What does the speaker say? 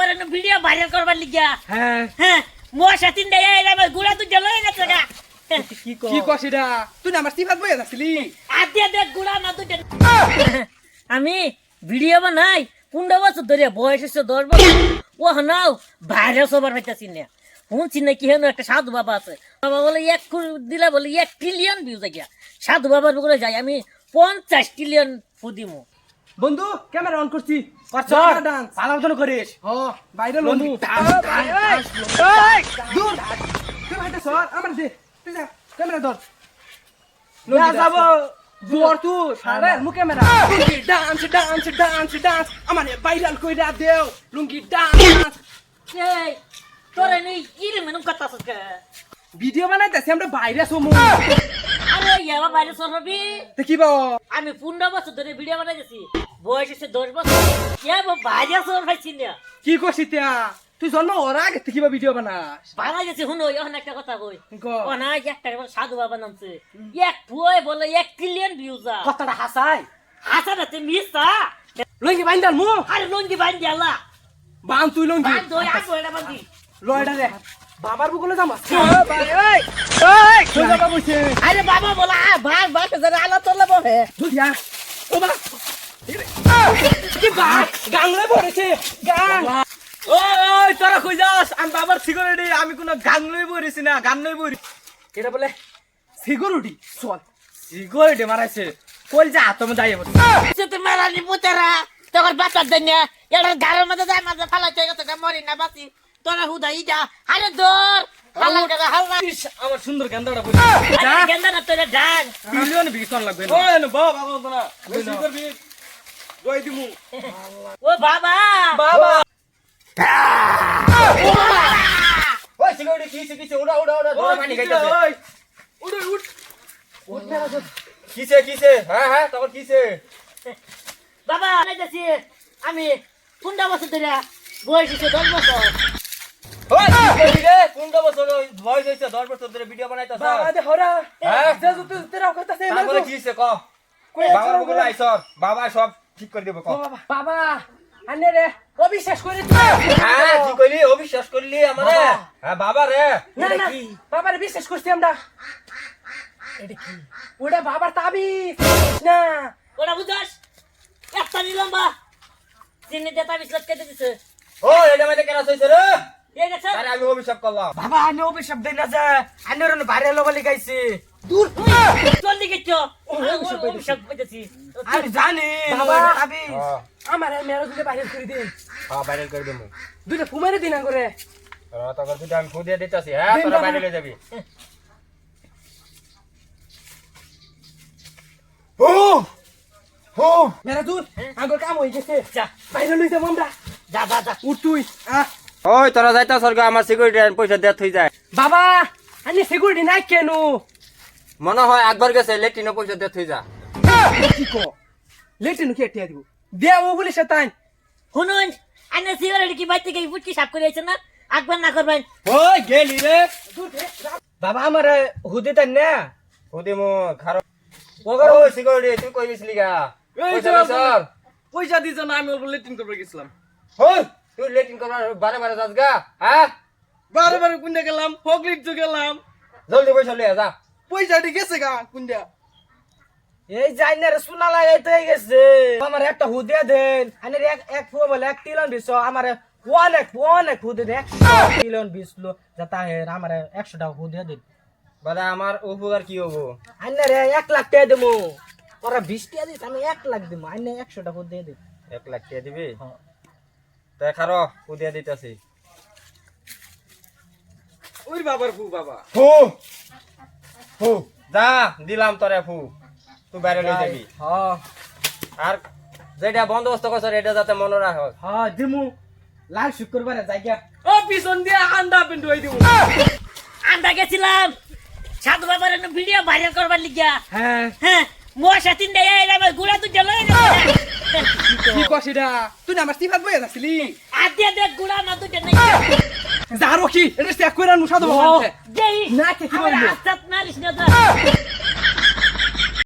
বাবার এনে video viral করবার লিগা হ্যাঁ হ্যাঁ মশা তিন দেয় এলা গুড়া তো জল হয়ে গেছে গা কি কছিডা তুই না আমার সিফাত বইয়া যাচ্ছিলি আদিয়া দেখ গুড়া না তো আমি ভিডিও বানাই 15 বছর ধরে বয়স হচ্ছে 10 বছর ও নাও ভাইরাল সবার হইতাছি না শুনছি না কি হেন একটা সাধু বাবা আছে বাবা বলে 1 কোটি দিলে বলে 1 ট্রিলিয়ন ভিউজ গিয়া সাধু বাবার বলে যাই আমি 50 ট্রিলিয়ন ফুদিমু বন্ধু ক্যামেরা অন করছি ডান্স আলোচনা করিস হ বাইরে বন্ধু দূর তুই হাইটা সর আমার দে তুই যা ক্যামেরা ধর যাব দূর তুই আরে মু ক্যামেরা লুঙ্গি ডান্স ডান্স ডান্স ডান্স আমার ভাইরাল কইরা দেও লুঙ্গি ডান্স এই তোরে নেই ইরে মেনু কথা আছে ভিডিও বানাইতেছি আমরা বাইরে সমু আরে ইয়াবা বাইরে সরবি দেখিব আমি 15 বছর ধরে ভিডিও বানাইতেছি বয়স হচ্ছে 10 বছর ইয়াবা বাইরে সর পাইছি না কি করছিস তুই জন্ম ওর আগে দেখিব ভিডিও বানাস বানাইতেছি শুনো এখন একটা কথা কই ক। ও না একটা সাধু বাবা নামছে এক ফুয়ে বলে 1 ট্রিলিয়ন ভিউজ কথাটা হাসাই হাসা না তুমি মিসা লঙ্গি বাইন্দাল মু আরে লঙ্গি বান্ধি আল্লাহ বান তুই লঙ্গি বান্ধ ওই আগে এটা বান্ধি লয়ডা রে বাবার বুকলে যাম তুই বাবা বসে আরে বাবা বলা ভাগ ভাগ জরা আলো তোলা বহে দুইয়া ও বা কি বা গাংলে পড়েছে গাং ওই তোরা কই যাস আমি বাবার সিকিউরিটি আমি কোনো গান লই বরিছি না গান লই বরি এটা বলে সিকিউরিটি চল সিকিউরিটি মারাইছে কই যা তুমি যাই বল সে মারানি পুতেরা তোর বাচ্চা দেন এটার গারের মধ্যে যায় মাঝে ফালাইতে গেছে মরি না বাঁচি তোরা হুদা ইটা আরে দর হাল্লা করে হাল্লা আমার সুন্দর গান্দাটা বলি আরে গেন্দা না তোরা ডান মিলিয়ন বিকন লাগবে না ওই না বাবা বাবা না সিকিউরিটি জয় দিমু ও বাবা বাবা ওই সিকিউরিটি কিছে ওড়া ওড়া ওড়া ধরে পানি খাইতেছে ওই উঠ উঠ উঠ মেরা কিছে হ্যাঁ হ্যাঁ তারপর কিছে বাবা নাইতাছি আমি 15 বছর ধরে বয়স হচ্ছে 10 বছর ওই সিকিউরিটি রে 15 বছর বয়স হইছে 10 বছর ধরে ভিডিও বানাইতাছ বাবা দে হরা হ্যাঁ যে তুই তেরা কইতাছে তারপরে কিছে ক বাবার বলে আইছর বাবা সব ঠিক করে দেব ক বাবা আনে রে অবিশ্বাস করে তুই হ্যাঁ কি কইলি অবিশ্বাস করলি আমারে হ্যাঁ বাবা রে না না বাবার বিশ্বাস করছি আমরা এটা কি ওটা বাবার তাবিজ না ওরা বুঝাস একটা নিলাম বা চিনি দেতা বিসলাত কেটে দিছে ও এটা মানে কেন হইছে রে এই গেছে আরে আমি অভিশাপ করলাম বাবা আনে অভিশাপ দেই না যে আনে রন বাইরে লবলি গাইছে দূর চল দিকে চ সব পেতেছি আমি জানি বাবা তাবিজ হ্যাঁ আমার মেরা দুটো বাইরে করে দিন হ্যাঁ ভাইরাল করে দেবো দুটো ফুমারে দিন করে তখন তুই আমি খুদিয়ে দিতেছি হ্যাঁ দিন তোরা বাবা। বাইরে লয়ে যাবি ও ও মেরা দূর আগর কাম হয়ে গেছে যা বাইরে লই যাবো আমরা যা যা যা উঠ তুই ওই তোরা যাইতা সরকার আমার সিকিউরিটি পয়সা দেয়া থই যায় বাবা আনে সিকিউরিটি নাই কেন মনে হয় একবার গেছে লেটিনো পয়সা দেয়া থই যা কি কো লেটে নুকে টিয়া দিব দেও বলি শতান শুনুন আনে সিগারেট কি বাইতে গই ফুটকি সাফ করে আইছেন না আকবার না করবেন ওই গেলি রে বাবা আমার হুদে তাই না খুদি মো খারাপ ওগর ওই সিকিউরিটি তুই কই গেছিলি গা পয়সা দে স্যার পয়সা দিছ না আমি ওর লেটিং করতে গেছিলাম ওই তুই লেটিং করবার বারে বারে যাস গা হ্যাঁ বারে বারে কুন্ডা গেলাম ফকলিট তো গেলাম জলদি পয়সা লিয়ে যা পয়সা ঠিক গেছে গা কুন্ডা এই যাই না রে সুনা লাগাইতে গেছে আমার একটা হুদে দেন আনে এক ফো বলে 1 টিলন বিছো আমার অনেক হুদে দেন 1 টিলন বিছলো যাতা হে আমার 100 টাকা হুদে দেন বাদা আমার উপকার কি হবো আনে রে 1 লাখ টাকা দেমু ওরা 20 টাকা দিস আমি 1 লাখ দেমু আনে 100 টাকা হুদে দে 1 লাখ টাকা দিবি তাই খারো খুদিয়া দিতাছি ওই বাবার ফু বাবা ফু ফু যা দিলাম তোরে ফু তুই বাইরে লই যাবি হ্যাঁ আর যেটা বন্দোবস্ত করছ এটা যাতে মনে রাখ হ্যাঁ দিমু লাল শুক্রবারে যাইগা ও পিছন দিয়ে আন্ডা পিন্টু হই দিব আন্দা গেছিলাম সাধু বাবার এনে ভিডিও ভাইরাল করবার লিগা হ্যাঁ হ্যাঁ মশা তিন দেয় এলা গুড়া তো জল হয়ে গেছে কি কছিডা তুই না আমার সিফাত বইয়া যাচ্ছিলি আদিয়া দেখ গুড়া না তো নাই যারো কি এটা চেক কইরা মুসাদ বাবা দেই না কে কি আমার বলবো আস্তাত মারিস না